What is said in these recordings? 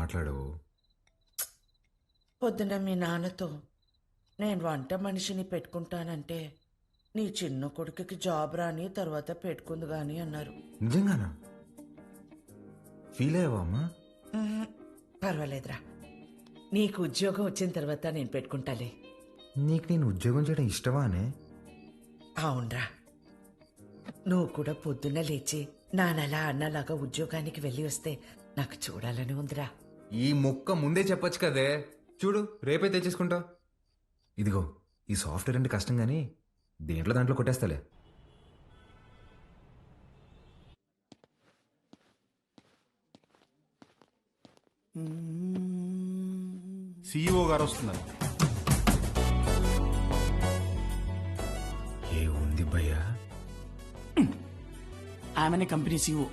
మాట్లాడవు? పొద్దున మీ నాన్నతో నేను వంట మనిషిని పెట్టుకుంటానంటే నీ చిన్న కొడుకుకి జాబ్ రాని తర్వాత పెట్టుకుంది గాని అన్నారు. నిజంగానా? ఫీల్ అయ్యావా అమ్మా? పర్వాలేదురా, నీకు ఉద్యోగం వచ్చిన తర్వాత నేను పెట్టుకుంటాలే. నీకు నేను ఉద్యోగం చేయడం ఇష్టమా అనే? అవునరా, నువ్వు కూడా పొద్దున్న లేచి నానలా అన్నలాగా ఉద్యోగానికి వెళ్ళి వస్తే నాకు చూడాలని ఉందిరా. ఈ మొక్క ముందే చెప్పొచ్చు కదే. చూడు, రేపే తెచ్చేసుకుంటా. ఇదిగో, ఈ సాఫ్ట్వేర్ అంటే కష్టం కానీ దేంట్లో దాంట్లో కొట్టేస్తాలే. సిఇఓ గారు వస్తున్నారు. ఏ ఉంది భయ్యా? ఆమెనే కంపెనీ సిఇఓ.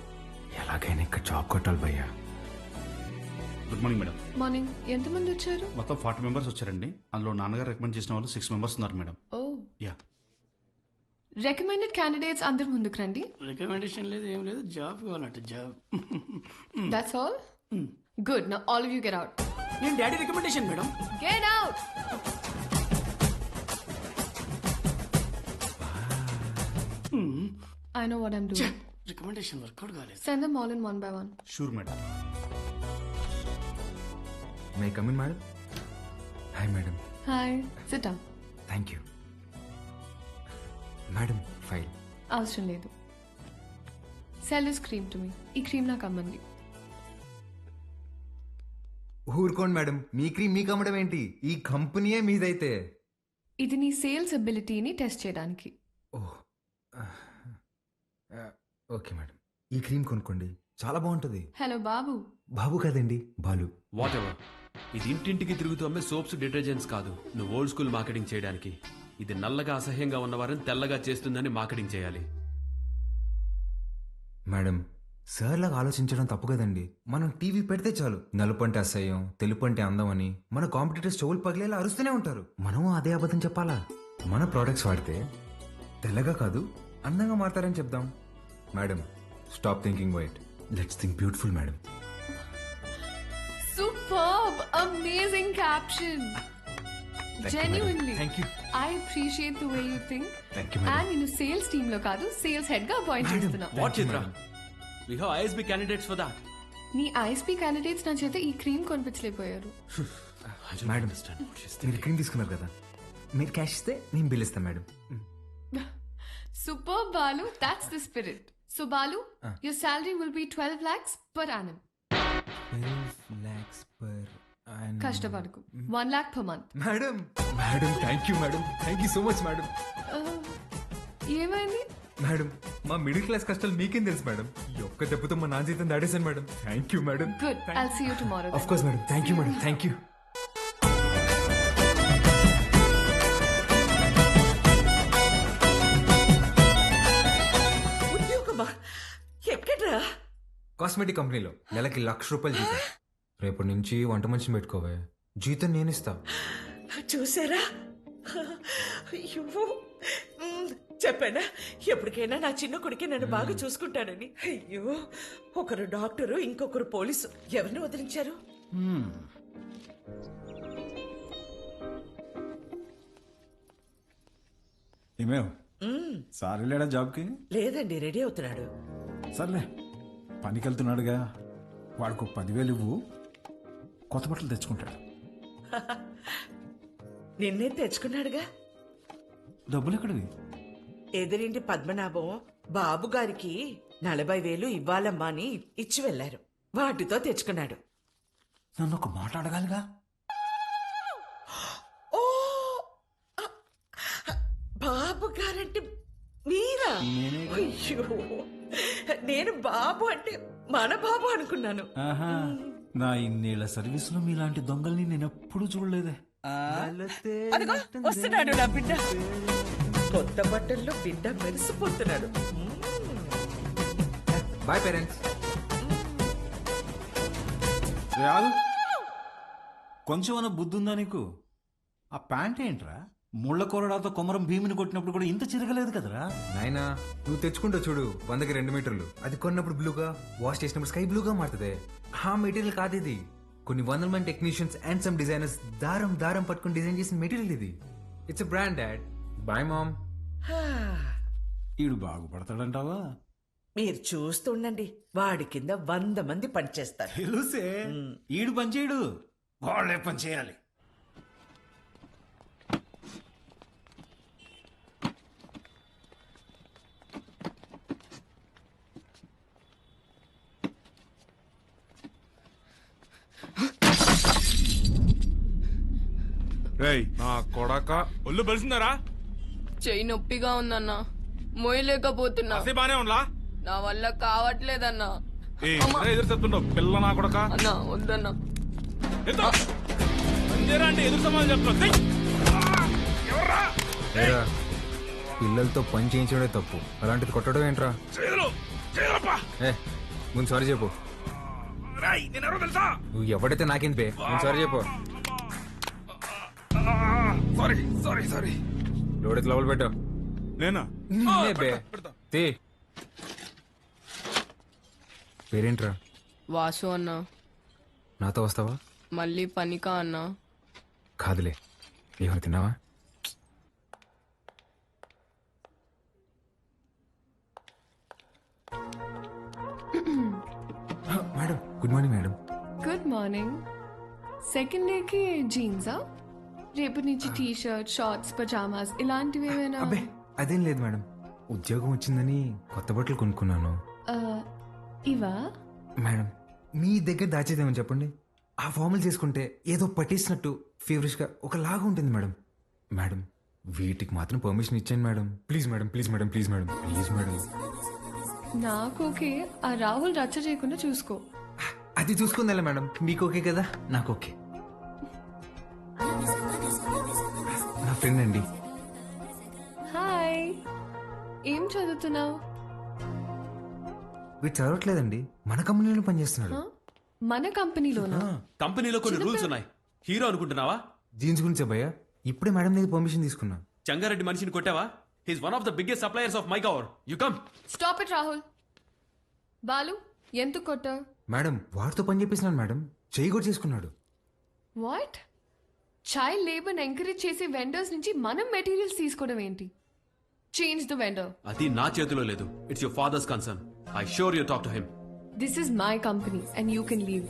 ఎలాగైనా ఇక్కడ జాబ్ కొట్టాలి భయ్యా. Good morning madam. మార్నింగ్. ఎంతమంది వచ్చారు? మొత్తం 40 మెంబర్స్ వచ్చారండి. అందులో నాన్నగారు రికమెండ్ చేసిన వాళ్ళు 6 మెంబర్స్ ఉన్నారు madam. Oh, yeah. Recommended candidates అందరు ముందుకు రండి. రికమెండేషన్ లేదు, ఏం లేదు, జాబ్ కావాలంట, job. That's all. Good. Now all of you get out. నేను daddy recommendation madam. Get out. I know what I'm doing. Recommendation work out కాలేదు. Send them all in one by one. Sure madam. May come in madam? Hi madam. Hi. Sit down. Thank you madam. File అవసరం లేదు. Sell this cream to me. ఈ cream నాకు అమ్మంది. ఊరుకోండి madam, మీ cream మీకు అమ్మడం ఏంటి? ఈ కంపెనీయే మీదైతే. ఇది నీ సేల్స్ అబిలిటీని టెస్ట్ చేయడానికి. ఓహ్, ఓకే మేడం, ఈ క్రీమ్ కొనుక్కోండి, చాలా బాగుంటుంది. హలో బాబు. బాబు కాదండి, బాలు. What ever. ఇది ఇంటింటికి తిరుగుతూ అమ్మే సోప్స్, డిటర్జెంట్స్ కాదు. నువ్వు ఓల్డ్ స్కూల్ మార్కెటింగ్ చేయడానికి. ఇది నల్లగా అసహ్యంగా ఉన్నవారిని తెల్లగా చేస్తుందని మార్కెటింగ్ చేయాలి. మేడం, సార్ లాగా ఆలోచించడం తప్పు కదండి. మనం టీవీ పెడితే చాలు నలుపు అంటే అసహ్యం, తెలుపు అంటే అందం అని మన కాంపిటీటర్స్ చెవులు పగిలేలా అరుస్తూనే ఉంటారు. మనం అదే అబద్ధం చెప్పాలా? మన ప్రోడక్ట్స్ వాడితే తెల్లగా కాదు అందంగా మారతారని చెప్దాం. Madam, stop thinking white, let's think beautiful madam. Superb. Amazing caption. Genuinely. Thank you. I appreciate the way you think. Thank you, madam. And నేను సేల్స్ టీమ్ లో కాదు, సేల్స్ హెడ్ గా అపాయింట్ చేస్తున్నా. What Chitra? We have ISB candidates for that. నీ ISB candidates నా చేత ఈ cream కొనిపించలేకపోయారు. మేడం, మీరు క్రీమ్ తీసుకున్నారు కదా, మీరు క్యాష్ ఇస్తే నేను బిల్ ఇస్తాను madam. Superb, Balu. That's the spirit. So Balu, your salary will be 12 lakhs per annum. 12 lakhs per annum. కష్టపడకు. 1 lakh per month. Madam, madam thank you madam, thank you so much madam. ఏమైంది? Madam, మా middle class కష్టాలు మీకేం తెలుసు madam. ఈ ఒక్క దెబ్బతో మా నాన్న జీతం దాడేశాను madam. Thank you madam. Good. I'll see you tomorrow. Of course madam, thank you madam, thank you. ఉద్యోగమా? ఎక్కడ్రా? కాస్మెటిక్ కంపెనీలో నెలకి ₹1,00,000 జీతం. రేపటి నుంచి వంట మనిషిని పెట్టుకోవే, జీతం నేను ఇస్తా. చూసారా? అయ్యో, చెప్పానా ఎప్పటికైనా నా చిన్న కొడుకే నన్ను బాగా చూసుకుంటానని. అయ్యో, ఒకరు డాక్టరు, ఇంకొకరు పోలీసు. ఎవరిని వదిలించారు? ఏమేవ్ సార్ వెళ్ళాడా జాబ్కి? లేదండి, రెడీ అవుతున్నాడు. సర్లే, పనికి వెళ్తున్నాడుగా, వాడికి 10,000 ఇవ్వు, కొత్త బట్టలు తెచ్చుకుంటాడు. నిన్నే తెచ్చుకున్నాడుగా. డబ్బులు ఎక్కడివి? ఎదురింటి పద్మనాభం బాబు గారికి 40,000 ఇవ్వాలమ్మా అని ఇచ్చి వెళ్లారు. వాటితో తెచ్చుకున్నాడు. నన్ను ఒక మాట అడగాలిగా. ఓ, బాబు గారంటే మీరా? అయ్యో, నేను బాబు అంటే మన బాబు అనుకున్నాను. ఆహా, నా ఇన్నేళ్ల సర్వీస్ లో మీలాంటి దొంగల్ని నేను ఎప్పుడు చూడలేదే. అదిగో వస్తున్నాడు నా బిడ్డ. కొత్త బట్టల్లో బిడ్డ మెరిసిపోతున్నాడు. Boy parents. కొంచెం అన్న బుద్ధి ఉందా నీకు? ఆ ప్యాంట్ ఏంట్రా, ముళ్ళ కొరడాతో కొమరం భీమిని కొట్టినప్పుడు కూడా ఇంత చిరగలేదు కదరా. నాయనా, నువ్వు తెచ్చుకుంటావు చూడు 100కి 2 మీటర్లు. అది కొన్నప్పుడు బ్లూగా, వాష్ చేసినప్పుడు స్కై బ్లూగా మారుతుంది. ఆ మెటీరియల్ కాదు ఇది. కొన్ని వందల మంది టెక్నీషియన్స్ అండ్ సమ్ డిజైనర్స్ దారం దారం పట్టుకుని డిజైన్ చేసిన మెటీరియల్ ఇది. It's a brand dad. Boy mom. ఈడు బాగుపడతాడంటావా? మీరు చూస్తుండండి, వాడి కింద 100 మంది పనిచేస్తారు. తెలుసే, ఈడు పని చేయడు, వాళ్ళే పని చేయాలి. రేయ్ నా కొడక ఒళ్ళు బలిసిందారా? చెయ్యి నొప్పిగా ఉందన్నా, మోయలేకపోతున్నా. అసే బానే ఉండ్లా? నా వల్ల కావట్లేదన్నా. ఏ ఎదురు చెప్తుండవు పిల్ల నా కొడక. అన్నా వద్దన్నా. అంటే ఎదురు సమాధానం చెప్తున్నా. ఏరా, పిల్లలతో పని చేయించడే తప్పు, అలాంటిది కొట్టడం ఏంట్రా? ఏ ముందు సారీ చెప్పు. నేనెవరో తెలుసా? నువ్వు ఎవడైతే నాకేం పే, ముందు సారీ చెప్పు. Sorry sorry sorry. లోడెత్ లోపల పెట్టు. నేనా? నిన్నే బే. తీ. పేరేంట్రా? వాసు అన్నా. నాతో వస్తావా? మళ్ళీ పనికా అన్నా? కాదులే. ఏమైనా తిన్నావా? Madam good morning madam. Good morning. Second డేకి జీన్సా? రేపటి నుంచి టీ షర్ట్, షార్ట్స్, పజామాస్ ఇలాంటివి ఏమైనా? అబ్బే అదేం లేదు మేడం, ఉద్యోగం వచ్చిందని కొత్త బట్టలు కొనుక్కున్నాను. ఇవా? మేడం మీ దగ్గర దాచేదేమని చెప్పండి. ఆ ఫార్మల్ చేసుకుంటే ఏదో పట్టేసినట్టు ఫీవరిష్గా ఒకలాగా ఉంటుంది మేడం. మేడం వీటికి మాత్రం పర్మిషన్ ఇచ్చాను madam. Please madam, please madam, please madam, please madam. నాకు ఓకే, ఆ రాహుల్ రచ్చ చేయకుండా చూసుకో. అది చూసుకుందా మేడం, మీకు ఓకే కదా, నాకు ఓకే. నా ఫ్రెండ్ అండి. హాయ్, ఏం చదువుతున్నావు? వీడు చదవట్లేదండి, మన కంపెనీలో పనిచేస్తున్నాడు. మన కంపెనీలోనా? కంపెనీలో కొన్ని రూల్స్ ఉన్నాయి. హీరో అనుకుంటున్నావా? జీన్స్ గురించి భయ్యా ఇప్పుడే మేడం దగ్గర పర్మిషన్ తీసుకున్నా. చంగారెడ్డి మనిషిని కొట్టావా? He's one of the biggest suppliers of my cover. You come. Stop it Rahul. Balu ఎందుకు కొట్టావు? మేడం వాడితో పని చేపిస్తున్నాను మేడం, చేయి కూడా చేసుకున్నాడు. వాట్? చైల్డ్ లేబర్ ఎంకరేజ్ చేసే వెండర్స్ నుంచి మనం మెటీరియల్స్ తీసుకోవడం ఏంటి? Change the vendor. అది నా చేతిలో లేదు. It's your father's concern. I sure you talk to him. This is my company and you can leave.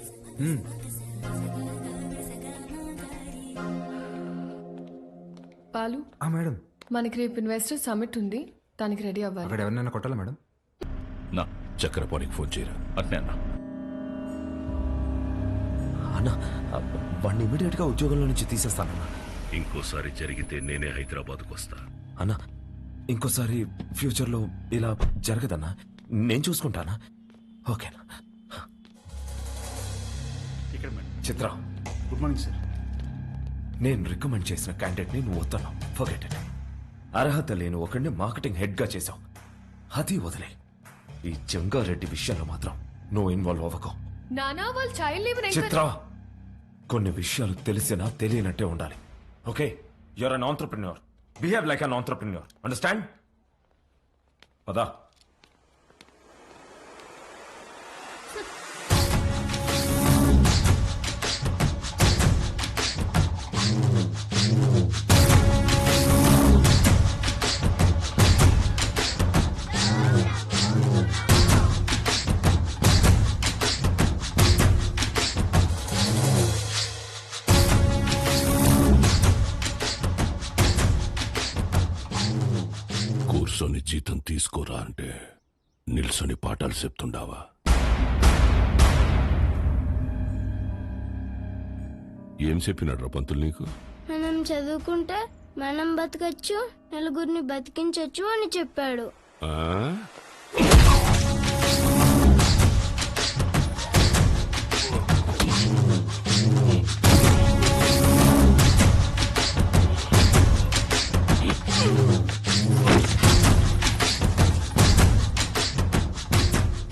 Balu, madam మనకి రేపు ఇన్వెస్టర్ సమిట్ ఉంది, దానికి రెడీ అవ్వాలి. అక్కడ ఎవరినైనా కొట్టాలా మేడం? నా చక్రపాణికి ఫోన్ చేయరా. అట్నే అన్నా. అన్నా వాడిని ఇమీడియట్ గా ఉద్యోగంలో నుంచి తీసేస్తానన్నా. ఇంకోసారి జరిగితే నేనే హైదరాబాద్కు వస్తా. అన్నా ఇంకోసారి ఫ్యూచర్ లో ఇలా జరగదన్నా, నేను చూసుకుంటానా? ఓకేనా? ఇక్కడ మేడం. చిత్ర, గుడ్ మార్నింగ్ సార్. నేను రికమెండ్ చేసిన క్యాండిడేట్ ని నువ్వు వస్తున్నావు. Forget it. అర్హత లేని ఒకడిని మార్కెటింగ్ హెడ్ గా చేసావు, అది వదిలే. ఈ జంగారెడ్డి విషయంలో మాత్రం నువ్వు ఇన్వాల్వ్ అవ్వకు. నానా వాళ్ళు చైల్డ్ లేబర్ చిత్ర, కొన్ని విషయాలు తెలిసినా తెలియనట్టే ఉండాలి. Okay, you're an entrepreneur. Behave like an entrepreneur. Understand? పదా. కూర్చొని జీతం తీసుకోరా అంటే నిల్సొని పాఠాలు చెప్తుండావా? ఏం చెప్పినాడు రా పంతులు నీకు? మనం చదువుకుంటే మనం బతకచ్చు, నలుగురిని బతికించచ్చు అని చెప్పాడు. ఆ?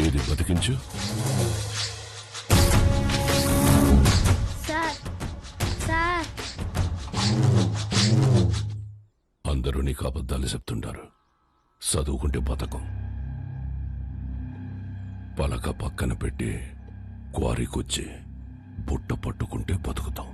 ఇది బతికించు. సార్ సార్ అందరూ నీకు అబద్ధాలు చెప్తుంటారు. చదువుకుంటే బతకం. పలక పక్కన పెట్టి క్వారీకొచ్చి బుట్ట పట్టుకుంటే బతుకుతావు.